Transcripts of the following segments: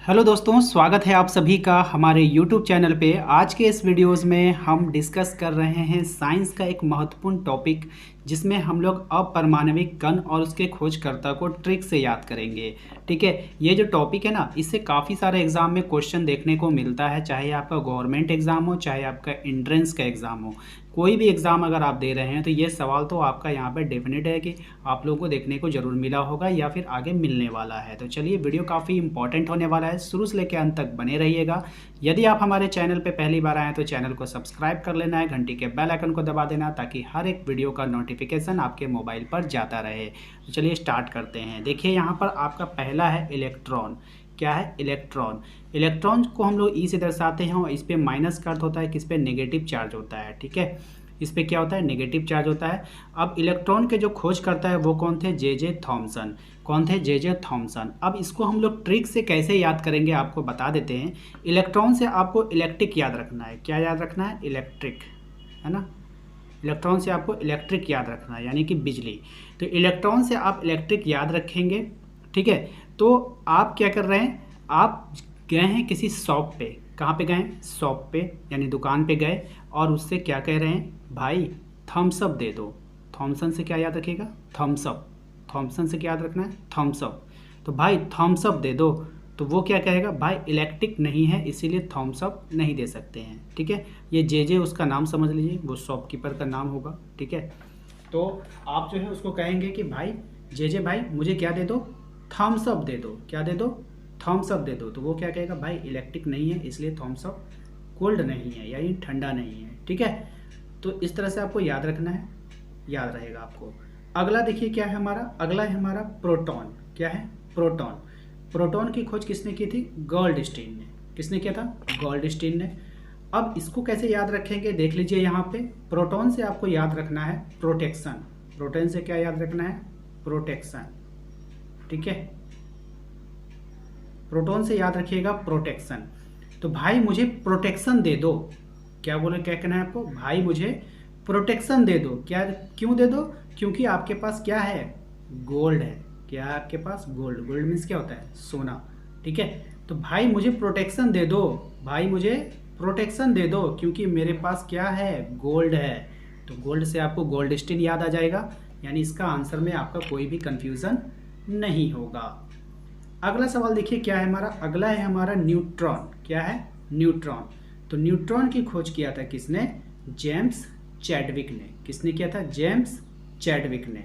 Hello दोस्तों, स्वागत है आप सभी का हमारे YouTube चैनल पे। आज के इस वीडियोस में हम डिस्कस कर रहे हैं साइंस का एक महत्वपूर्ण टॉपिक, जिसमें हम लोग अपरमाणविक कण और उसके खोजकर्ता को ट्रिक से याद करेंगे। ठीक है, ये जो टॉपिक है ना, इससे काफ़ी सारे एग्जाम में क्वेश्चन देखने को मिलता है, चाहे आपका गवर्नमेंट एग्जाम हो, चाहे आपका एंट्रेंस का एग्ज़ाम हो। कोई भी एग्ज़ाम अगर आप दे रहे हैं तो ये सवाल तो आपका यहाँ पर डेफिनेट है कि आप लोगों को देखने को ज़रूर मिला होगा या फिर आगे मिलने वाला है। तो चलिए, वीडियो काफ़ी इंपॉर्टेंट होने वाला है, शुरू से लेकर अंत तक बने रहिएगा। यदि आप हमारे चैनल पे पहली बार आए हैं तो चैनल को सब्सक्राइब कर लेना है, घंटी के बेल आइकन को दबा देना ताकि हर एक वीडियो का नोटिफिकेशन आपके मोबाइल पर जाता रहे। तो चलिए स्टार्ट करते हैं। देखिए, यहाँ पर आपका पहला है इलेक्ट्रॉन। क्या है? इलेक्ट्रॉन। इलेक्ट्रॉन को हम लोग ई से दर्शाते हैं और इस पे माइनस का अर्थ होता है, किस पे? नेगेटिव चार्ज होता है। ठीक है, इस पे क्या होता है? नेगेटिव चार्ज होता है। अब इलेक्ट्रॉन के जो खोज करता है वो कौन थे? J Thomson. कौन थे? J Thomson. अब इसको हम लोग ट्रिक से कैसे याद करेंगे आपको बता देते हैं। इलेक्ट्रॉन से आपको इलेक्ट्रिक याद रखना है। क्या याद रखना है? इलेक्ट्रिक, है ना। इलेक्ट्रॉन से आपको इलेक्ट्रिक याद रखना है, यानी कि बिजली। तो इलेक्ट्रॉन से आप इलेक्ट्रिक याद रखेंगे। ठीक है, तो आप क्या कर रहे हैं? आप गए हैं किसी शॉप पे। कहाँ पे गए? शॉप पे, यानी दुकान पे गए और उससे क्या कह रहे हैं? भाई थम्स अप दे दो। थॉमसन से क्या याद रखिएगा? Thums up. थॉमसन से क्या याद रखना है? Thumbs up. तो भाई थम्स अप दे दो, तो वो क्या कहेगा? भाई इलेक्ट्रिक नहीं है, इसीलिए थम्स अप नहीं दे सकते हैं। ठीक है, ये जे उसका नाम समझ लीजिए, वो शॉपकीपर का नाम होगा। ठीक है, तो आप जो है उसको कहेंगे कि भाई जे भाई मुझे क्या दे दो? थम्स अप दे दो। क्या दे दो? थम्स अप दे दो। तो वो क्या कहेगा? भाई इलेक्ट्रिक नहीं है, इसलिए थम्स अप कोल्ड नहीं है, यानी ठंडा नहीं है। ठीक है, तो इस तरह से आपको याद रखना है, याद रहेगा आपको। अगला देखिए क्या है हमारा? अगला है हमारा प्रोटॉन। क्या है? प्रोटॉन। प्रोटॉन की खोज किसने की थी? गोल्डस्टीन ने। किसने किया था? गोल्डस्टीन ने। अब इसको कैसे याद रखेंगे देख लीजिए। यहाँ पे प्रोटॉन से आपको याद रखना है प्रोटेक्शन। प्रोटॉन से क्या याद रखना है? प्रोटेक्शन। ठीक है, प्रोटॉन से याद रखिएगा प्रोटेक्शन। तो भाई मुझे प्रोटेक्शन दे दो। क्या बोले? क्या कहना है आपको? भाई मुझे प्रोटेक्शन दे दो। क्या? क्यों दे दो? क्योंकि आपके पास क्या है? गोल्ड है। क्या है आपके पास? गोल्ड। गोल्ड मीन्स क्या होता है? सोना। ठीक है, तो भाई मुझे प्रोटेक्शन दे दो। भाई मुझे प्रोटेक्शन दे दो क्योंकि मेरे पास क्या है? गोल्ड है। तो गोल्ड से आपको गोल्डस्टीन याद आ जाएगा, यानी इसका आंसर में आपका कोई भी कंफ्यूजन नहीं होगा। अगला सवाल देखिए क्या है हमारा? अगला है हमारा न्यूट्रॉन। क्या है? न्यूट्रॉन। तो न्यूट्रॉन की खोज किया था किसने? जेम्स चैडविक ने। किसने किया था? जेम्स चैडविक ने।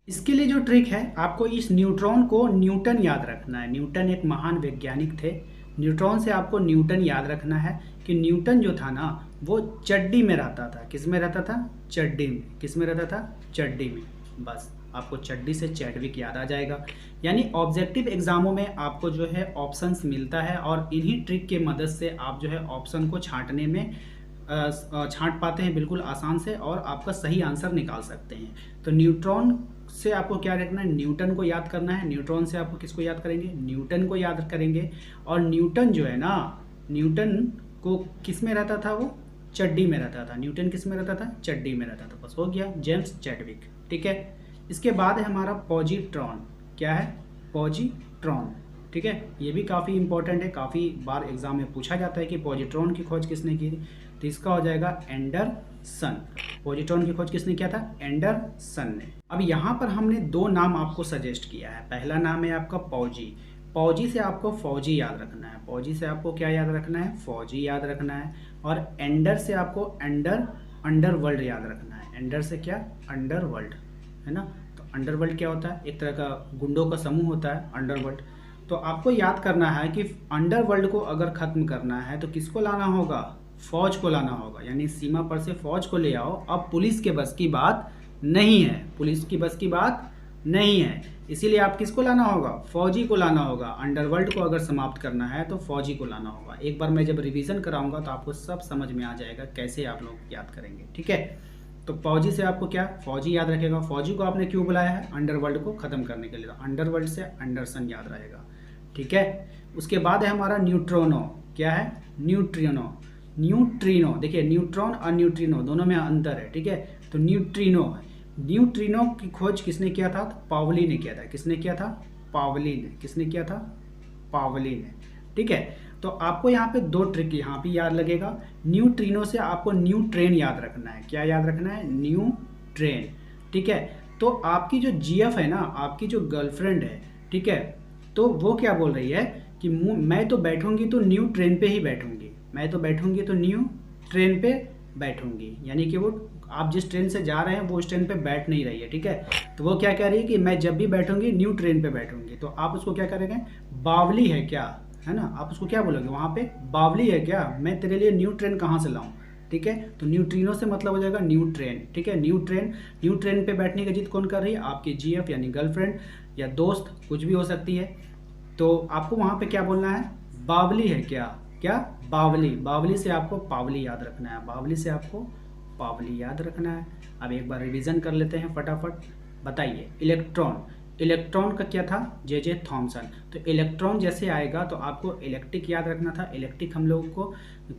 इसके लिए जो ट्रिक है, आपको इस न्यूट्रॉन को न्यूटन याद रखना है। न्यूटन एक महान वैज्ञानिक थे। न्यूट्रॉन से आपको न्यूटन याद रखना है कि न्यूटन जो था ना, वो चड्डी में रहता था। किस में रहता था? चड्डी में। किस में रहता था? चड्डी में। बस आपको चड्डी से चैडविक याद आ जाएगा। यानी ऑब्जेक्टिव एग्जामों में आपको जो है ऑप्शंस मिलता है और इन्हीं ट्रिक के मदद से आप जो है ऑप्शन को छांटने में छांट पाते हैं बिल्कुल आसान से, और आपका सही आंसर निकाल सकते हैं। तो न्यूट्रॉन से आपको क्या रखना है? न्यूटन को याद करना है। न्यूट्रॉन से आपको किसको याद करेंगे? न्यूटन को याद करेंगे। और न्यूटन जो है ना, न्यूटन को किस में रहता था? वो चड्डी में रहता था। न्यूटन किस में रहता था? चड्डी में रहता था। बस हो गया, जेम्स चैडविक। ठीक है, इसके बाद है हमारा पॉजिट्रॉन। क्या है? पॉजिट्रॉन। ठीक है, ये भी काफ़ी इंपॉर्टेंट है, काफ़ी बार एग्जाम में पूछा जाता है कि पॉजिट्रॉन की खोज किसने की थी। तो इसका हो जाएगा एंडरसन। पॉजिट्रॉन की खोज किसने किया था? एंडरसन ने। अब यहाँ पर हमने दो नाम आपको सजेस्ट किया है। पहला नाम है आपका पॉजी। पॉजी से आपको फौजी याद रखना है। पॉजी से आपको क्या याद रखना है? फौजी याद रखना है। और एंडर से आपको अंडरवर्ल्ड याद रखना है। एंडर से क्या? अंडरवर्ल्ड, है ना। तो अंडरवर्ल्ड क्या होता है? एक तरह का गुंडों का समूह होता है अंडरवर्ल्ड। तो आपको याद करना है कि अंडरवर्ल्ड को अगर खत्म करना है तो किसको लाना होगा? फौज को लाना होगा, यानी सीमा पर से फौज को ले आओ। अब पुलिस के बस की बात नहीं है, पुलिस की बस की बात नहीं है, इसीलिए आप किसको लाना होगा? फौजी को लाना होगा। अंडरवर्ल्ड को अगर समाप्त करना है तो फौजी को लाना होगा। एक बार मैं जब रिवीजन कराऊंगा तो आपको सब समझ में आ जाएगा कैसे आप लोग याद करेंगे। ठीक है, तो फौजी से आपको क्या? फौजी याद रखेगा। फौजी को आपने क्यों बुलाया है? अंडरवर्ल्ड को खत्म करने के लिए। तो अंडरवर्ल्ड से अंडरसन याद रहेगा। ठीक है, उसके बाद है हमारा न्यूट्रोनो। क्या है? न्यूट्रिनो। न्यूट्रिनो, देखिए न्यूट्रॉन और न्यूट्रिनो दोनों में अंतर है। ठीक है, तो न्यूट्रिनो है। न्यूट्रिनो की खोज किसने किया था? तो पावली ने किया था। किसने किया था? पावली ने। किसने किया था? पावलिन है। ठीक है, तो आपको यहाँ पे दो ट्रिक यहाँ पे याद लगेगा। न्यूट्रिनो से आपको न्यू ट्रेन याद रखना है। क्या याद रखना है? New train. ठीक है, तो आपकी जो जीएफ है ना, आपकी जो गर्लफ्रेंड है, ठीक है, तो वो क्या बोल रही है कि मैं तो बैठूंगी तो न्यू ट्रेन पे ही बैठूंगी, मैं तो बैठूंगी तो न्यू ट्रेन पे बैठूंगी, यानी कि वो आप जिस ट्रेन से जा रहे हैं वो उस ट्रेन पे बैठ नहीं रही है। ठीक है, तो वो क्या कह रही है कि मैं जब भी बैठूंगी न्यू ट्रेन पे बैठूंगी। तो आप उसको क्या करेंगे? बावली है क्या, है ना, आप उसको क्या बोलोगे वहाँ पे? बावली है क्या, मैं तेरे लिए न्यू ट्रेन कहाँ से लाऊं। ठीक है, तो न्यूट्रिनो से मतलब हो जाएगा न्यू ट्रेन। ठीक है, न्यू ट्रेन। न्यू ट्रेन पे बैठने की जिद कौन कर रही है? आपकी जीएफ यानी गर्लफ्रेंड या दोस्त, कुछ भी हो सकती है। तो आपको वहाँ पे क्या बोलना है? बावली है क्या, क्या बावली। बावली से आपको पावली याद रखना है, बावली से आपको पावली याद रखना है। अब एक बार रिवीजन कर लेते हैं फटाफट। बताइए, इलेक्ट्रॉन, इलेक्ट्रॉन का क्या था? J Thomson. तो इलेक्ट्रॉन जैसे आएगा तो आपको इलेक्ट्रिक याद रखना था। इलेक्ट्रिक हम लोगों को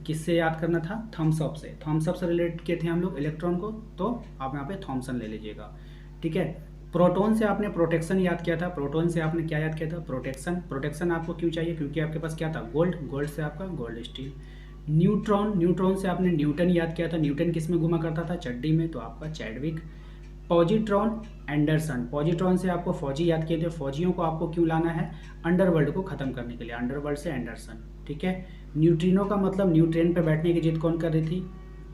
किससे याद करना था? थम्स अप से। थम्स अप से रिलेट किए थे हम लोग इलेक्ट्रॉन को, तो आप यहाँ पे थॉमसन ले लीजिएगा। ठीक है, प्रोटॉन से आपने प्रोटेक्शन याद किया था। प्रोटॉन से आपने क्या याद किया था? प्रोटेक्शन। प्रोटेक्शन आपको क्यों चाहिए? क्योंकि आपके पास क्या था? गोल्ड। गोल्ड से आपका गोल्ड स्टील। न्यूट्रॉन, न्यूट्रॉन से आपने न्यूटन याद किया था। न्यूटन किस में घुमा करता था? चड्डी में, तो आपका चैडविक। Positron, Anderson. पॉजिट्रॉन से आपको फौजी याद किए थे। फौजियों को आपको क्यों लाना है? अंडरवर्ल्ड को खत्म करने के लिए। अंडरवर्ल्ड से एंडरसन। ठीक है, न्यूट्रिनो का मतलब न्यू ट्रेन पे बैठने की जिद कौन कर रही थी?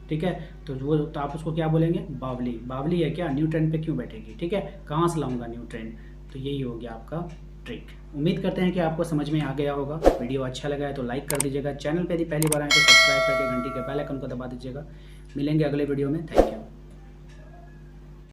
ठीक है, तो वो तो आप उसको क्या बोलेंगे? बावली। बावली है क्या, न्यू ट्रेन पे क्यों बैठेगी? ठीक है, कहाँ से लाऊंगा न्यू ट्रेन। तो यही हो गया आपका ट्रिक। उम्मीद करते हैं कि आपको समझ में आ गया होगा। वीडियो अच्छा लगा है तो लाइक कर दीजिएगा। चैनल पे यदि पहली बार आए तो सब्सक्राइब करके घंटी के बेल आइकन को दबा दीजिएगा। मिलेंगे अगले वीडियो में। Thank you.